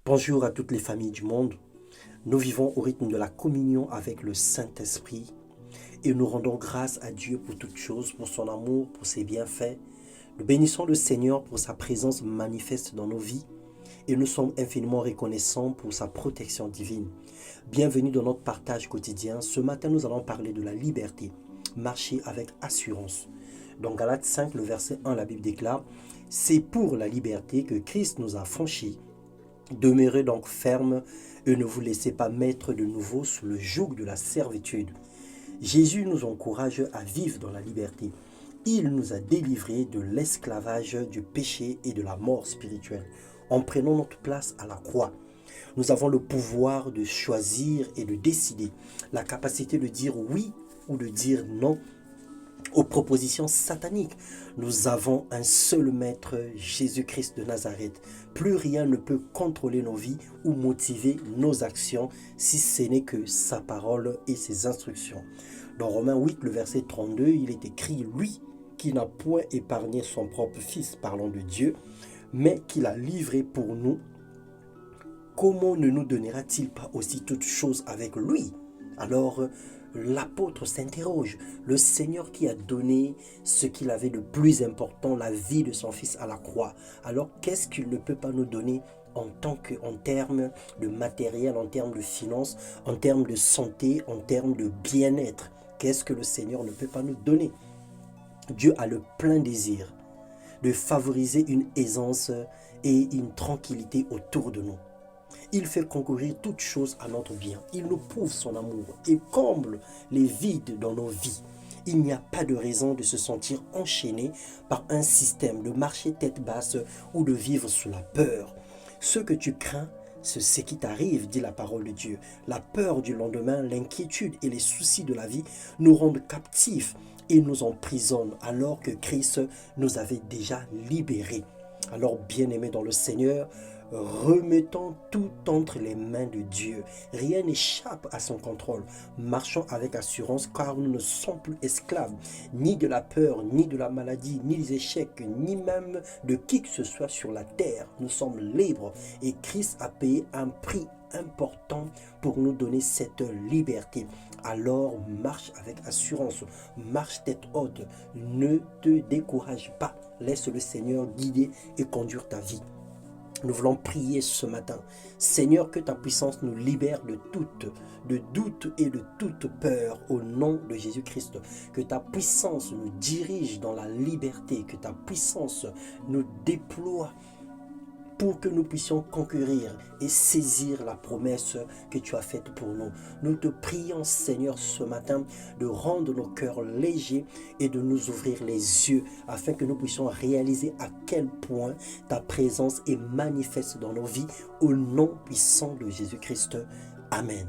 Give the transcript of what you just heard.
Bonjour à toutes les familles du monde. Nous vivons au rythme de la communion avec le Saint-Esprit et nous rendons grâce à Dieu pour toutes choses, pour son amour, pour ses bienfaits. Nous bénissons le Seigneur pour sa présence manifeste dans nos vies et nous sommes infiniment reconnaissants pour sa protection divine. Bienvenue dans notre partage quotidien. Ce matin, nous allons parler de la liberté. Marcher avec assurance. Dans Galates 5, le verset 1, la Bible déclare « C'est pour la liberté que Christ nous a franchis. Demeurez donc fermes et ne vous laissez pas mettre de nouveau sous le joug de la servitude. » Jésus nous encourage à vivre dans la liberté. Il nous a délivrés de l'esclavage, du péché et de la mort spirituelle en prenant notre place à la croix. Nous avons le pouvoir de choisir et de décider, la capacité de dire oui ou de dire non aux propositions sataniques. Nous avons un seul maître, Jésus-Christ de Nazareth. Plus rien ne peut contrôler nos vies ou motiver nos actions si ce n'est que sa parole et ses instructions. Dans Romains 8, le verset 32, il est écrit « Lui qui n'a point épargné son propre Fils, parlant de Dieu, mais qui l'a livré pour nous, comment ne nous donnera-t-il pas aussi toutes choses avec lui ?» Alors, l'apôtre s'interroge, le Seigneur qui a donné ce qu'il avait de plus important, la vie de son Fils à la croix. Alors, qu'est-ce qu'il ne peut pas nous donner en termes de matériel, en termes de finances, en termes de santé, en termes de bien-être? Qu'est-ce que le Seigneur ne peut pas nous donner? Dieu a le plein désir de favoriser une aisance et une tranquillité autour de nous. Il fait concourir toutes choses à notre bien. Il nous prouve son amour et comble les vides dans nos vies. Il n'y a pas de raison de se sentir enchaîné par un système, de marcher tête basse ou de vivre sous la peur. Ce que tu crains, c'est ce qui t'arrive, dit la parole de Dieu. La peur du lendemain, l'inquiétude et les soucis de la vie nous rendent captifs et nous emprisonnent alors que Christ nous avait déjà libérés. Alors, bien-aimés dans le Seigneur, remettons tout entre les mains de Dieu. Rien n'échappe à son contrôle. Marchons avec assurance car nous ne sommes plus esclaves, ni de la peur, ni de la maladie, ni des échecs, ni même de qui que ce soit sur la terre. Nous sommes libres et Christ a payé un prix important pour nous donner cette liberté. Alors marche avec assurance, marche tête haute, ne te décourage pas. Laisse le Seigneur guider et conduire ta vie. Nous voulons prier ce matin. Seigneur, que ta puissance nous libère de doute et de toute peur au nom de Jésus-Christ. Que ta puissance nous dirige dans la liberté. Que ta puissance nous déploie pour que nous puissions conquérir et saisir la promesse que tu as faite pour nous. Nous te prions, Seigneur, ce matin, de rendre nos cœurs légers et de nous ouvrir les yeux afin que nous puissions réaliser à quel point ta présence est manifeste dans nos vies au nom puissant de Jésus-Christ. Amen.